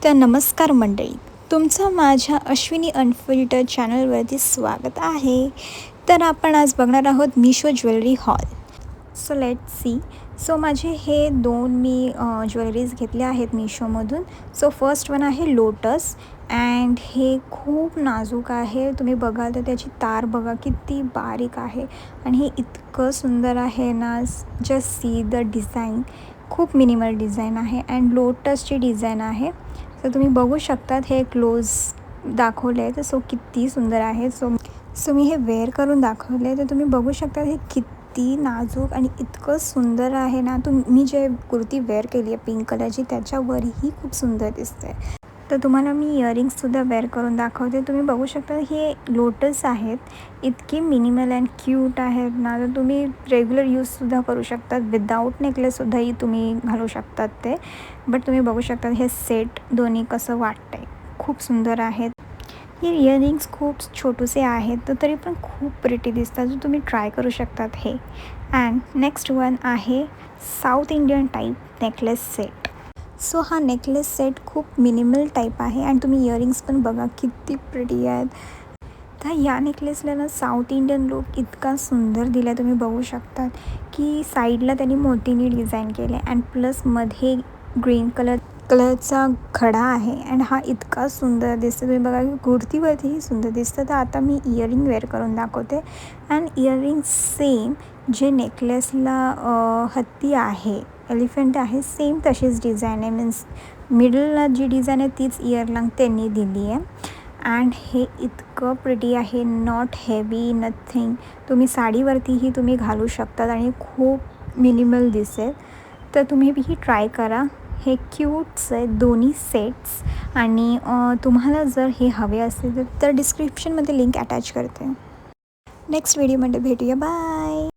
तर नमस्कार मंडळी, तुमचं माझ्या अश्विनी अनफिल्टर चॅनलवरती स्वागत आहे. तर आपण आज बघणार आहोत Meesho jewellery hall. So let's see. So माझे हे दोन मी ज्वेलरीज घेतले आहेत मिशोमधून. सो फर्स्ट वन आहे लोटस अँड हे खूप नाजूक आहे. तुम्ही बघाल तर त्याची तार बघा किती बारीक आहे आणि हे इतकं सुंदर आहे ना. Just see the design. खूप मिनिमल डिझाईन आहे अँड लोटसची डिझाईन आहे. तर तुम्ही बघू शकतात हे क्लोज दाखवले आहे. तर सो किती सुंदर आहे. सो मी हे वेअर करून दाखवले तर तुम्ही बघू शकता हे किती नाजूक आणि इतकं सुंदर आहे ना. मी जे कुर्ती वेअर केली आहे पिंक कलरची त्याच्यावरही खूप सुंदर दिसते. तर तुम्हाला मी इयरिंग्ससुद्धा वेअर करून दाखवते. तुम्ही बघू शकता हे लोटस आहेत. इतकी मिनिमल अँड क्यूट आहेत ना. तर तुम्ही रेग्युलर यूजसुद्धा करू शकतात. विदाऊट नेकलेससुद्धाही तुम्ही घालू शकतात ते. बट तुम्ही बघू शकता हे सेट दोन्ही कसं वाटतं आहे. खूप सुंदर आहेत. हे इयरिंग्स खूप छोटूसे आहेत तर तरी पण खूप प्रिटी दिसतात. तर तुम्ही ट्राय करू शकतात हे. अँड नेक्स्ट वन आहे south Indian type necklace set. So हा नेकलेस सेट खूप मिनिमल टाईप आहे आणि तुम्ही इयरिंग्स पण बघा किती प्रिटी आहेत. तर या नेकलेसला ना साऊथ इंडियन लुक इतका सुंदर दिला आहे. तुम्ही बघू शकतात की साईडला त्यांनी मोतीनी डिझाईन केलं आहे अँड प्लस मध्ये ग्रीन कलरचा खडा आहे अँड हा इतका सुंदर दिसतो. तुम्ही बघा कुर्तीवरतीही सुंदर दिसतं. तर आता मी इयरिंग वेअर करून दाखवते अँड इयरिंग सेम जे नेकलेसला हत्ती आहे, एलिफंट आहे, सेम तशीच डिझाईन आहे. मीन्स मिडलला जी डिझाईन आहे तीच इयरलांग त्यांनी दिली आहे अँड हे इतकं प्रिटी आहे. Not heavy nothing. तुम्ही साडीवरतीही तुम्ही घालू शकतात आणि खूप मिनिमल दिसेल. तर तुम्ही ही ट्राय करा. हे क्यूट्स आहेत दोन्ही सेट्स आणि तुम्हाला जर हे हवे असेल तर डिस्क्रिप्शनमध्ये लिंक अटॅच करते. नेक्स्ट व्हिडिओमध्ये भेटूया. बाय.